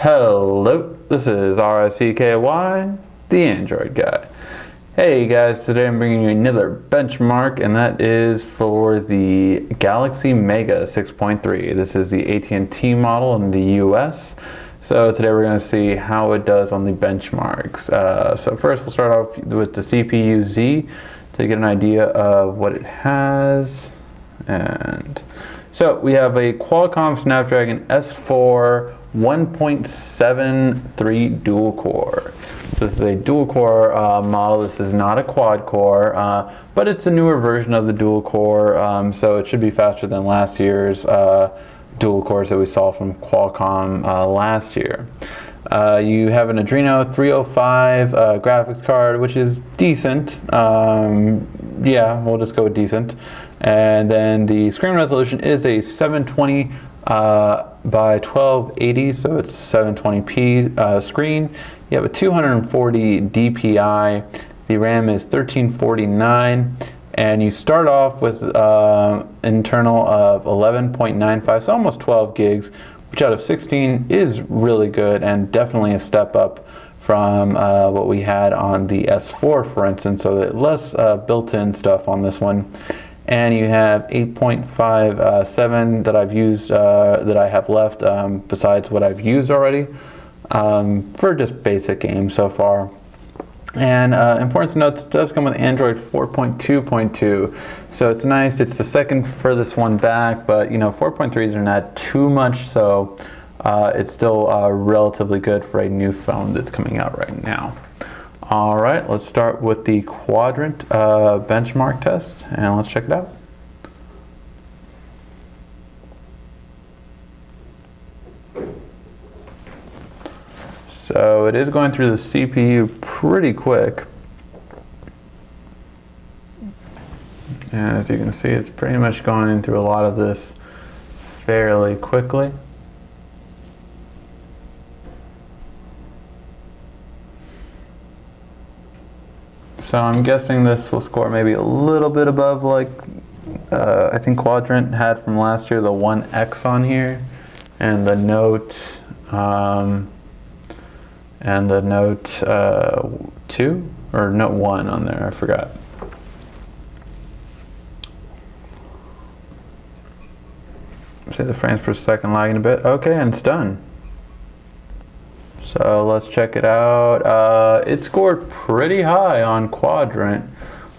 Hello, this is RICKY, the Android guy. Hey guys, today I'm bringing you another benchmark, and that is for the Galaxy Mega 6.3. This is the AT&T model in the US. So today we're going to see how it does on the benchmarks. So first we'll start off with the CPU Z to get an idea of what it has. And so we have a Qualcomm Snapdragon S4 1.73 dual core. This is a dual core model. This is not a quad core, but it's a newer version of the dual core, so it should be faster than last year's dual cores that we saw from Qualcomm last year. You have an Adreno 305 graphics card, which is decent. Yeah, we'll just go with decent. And then the screen resolution is a 720 by 1280, so it's 720p screen. You have a 240 DPI. The RAM is 1349, and you start off with internal of 11.95, so almost 12 gigs, which out of 16 is really good and definitely a step up from what we had on the S4, for instance. So that less built-in stuff on this one. And you have 8.57 that I've used, that I have left besides what I've used already for just basic games so far. And important to note, this does come with Android 4.2.2, so it's nice. It's the second furthest one back, but you know, 4.3s are not too much, so it's still relatively good for a new phone that's coming out right now. All right, let's start with the Quadrant benchmark test, and let's check it out. So it is going through the CPU pretty quick. And as you can see, it's pretty much going through a lot of this fairly quickly. So I'm guessing this will score maybe a little bit above, like I think Quadrant had from last year, the 1X on here, and the Note 2 or Note 1 on there. I forgot. See the frames per second lagging a bit. Okay, and it's done. So let's check it out. It scored pretty high on Quadrant.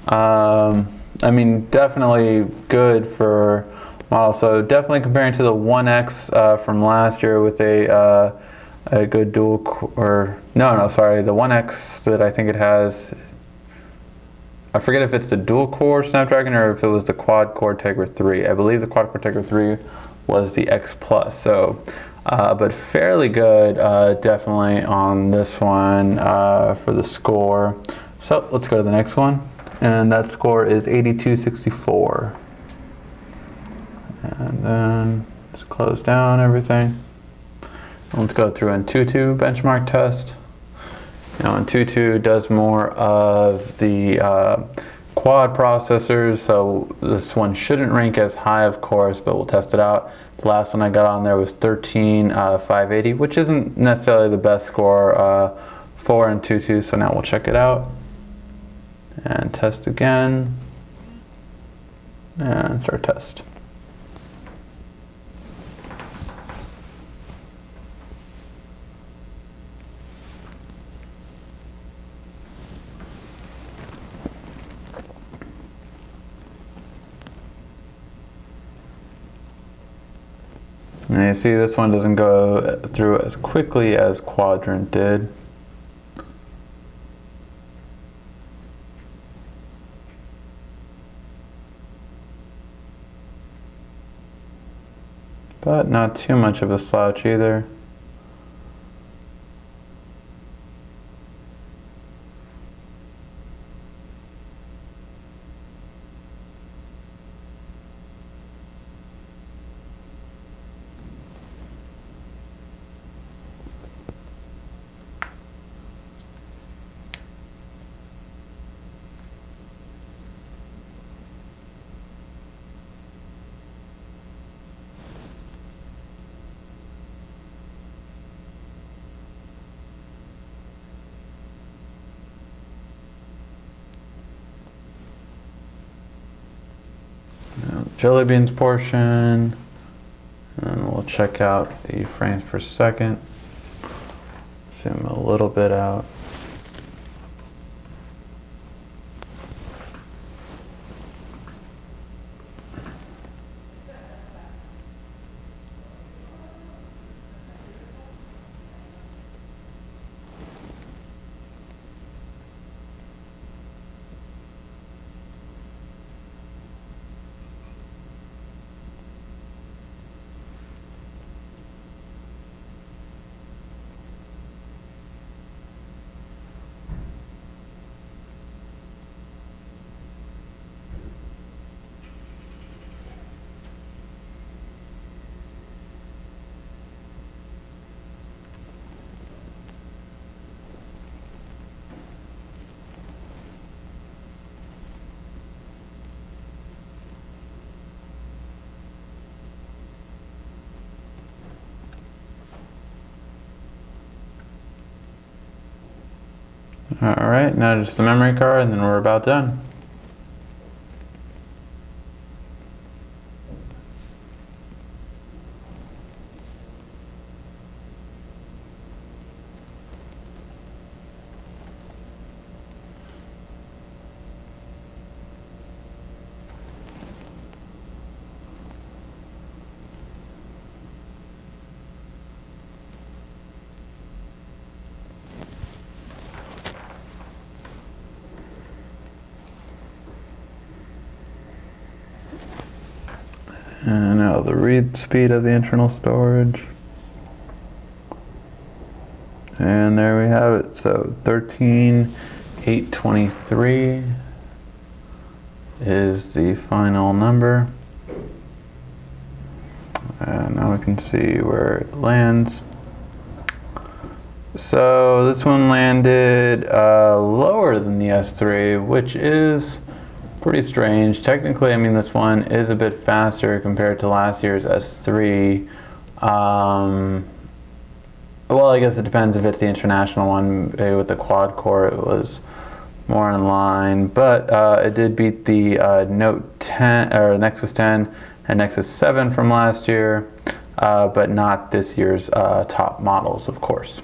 I mean, definitely good for model. So definitely comparing to the 1X from last year with a good dual core. Sorry, the 1X that I think it has. I forget if it's the dual core Snapdragon or if it was the quad core Tegra 3. I believe the quad core Tegra 3 was the X Plus. So. But fairly good, definitely on this one for the score. So let's go to the next one, and that score is 8264. And then just close down everything. Let's go through Antutu benchmark test. Now Antutu does more of the quad processors, so this one shouldn't rank as high, of course, but we'll test it out. The last one I got on there was 13580, which isn't necessarily the best score for Antutu, so now we'll check it out and test again and start test. And you see this one doesn't go through as quickly as Quadrant did. But not too much of a slouch either. jelly beans portion, and we'll check out the frames per second. Zoom a little bit out. Alright, now just the memory card and then we're about done. And now the read speed of the internal storage. And there we have it. So 13,823 is the final number. And now we can see where it lands. So this one landed lower than the S3, which is pretty strange. Technically, I mean, this one is a bit faster compared to last year's S3. Well, I guess it depends if it's the international one. Maybe with the quad core, it was more in line, but it did beat the Note 10 or Nexus 10 and Nexus 7 from last year, but not this year's top models, of course.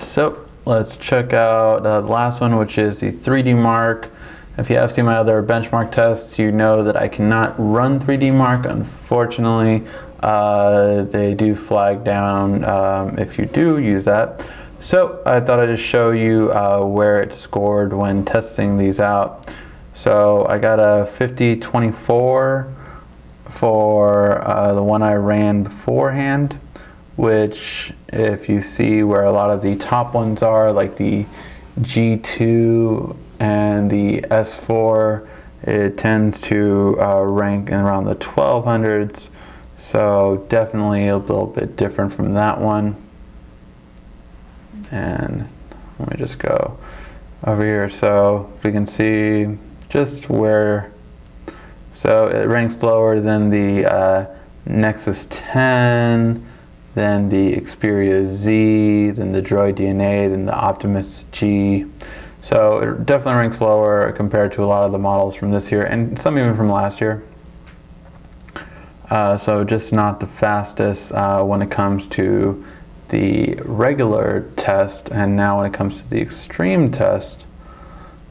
So let's check out the last one, which is the 3D Mark. If you have seen my other benchmark tests, you know that I cannot run 3D Mark, unfortunately. They do flag down if you do use that. So I thought I'd just show you where it scored when testing these out. So I got a 5024 for the one I ran beforehand, which if you see where a lot of the top ones are, like the G2 and the S4, it tends to rank in around the 1200s. So definitely a little bit different from that one. And let me just go over here so we can see just where. So it ranks lower than the Nexus 10, then the Xperia Z, then the Droid DNA, then the Optimus G. So it definitely ranks lower compared to a lot of the models from this year and some even from last year. So just not the fastest when it comes to the regular test, and now when it comes to the extreme test,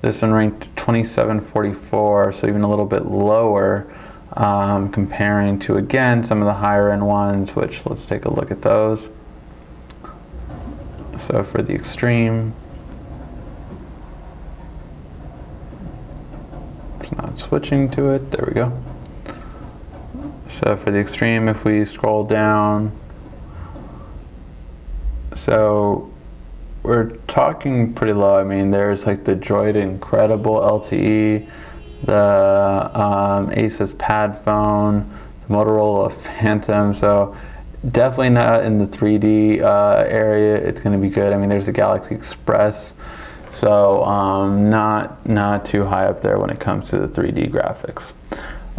this one ranked 2744, so even a little bit lower comparing to, again, some of the higher end ones, which let's take a look at those. So for the extreme, it's not switching to it, there we go. So for the extreme, if we scroll down, so we're talking pretty low. I mean, there's like the Droid Incredible LTE, the Asus Pad phone, the Motorola Phantom. So definitely not in the 3D area. It's going to be good. I mean, there's the Galaxy Express. So not too high up there when it comes to the 3D graphics.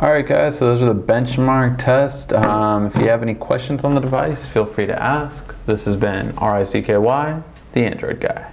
Alright guys, so those are the benchmark tests. If you have any questions on the device, feel free to ask. This has been RICKY, the Android Guy.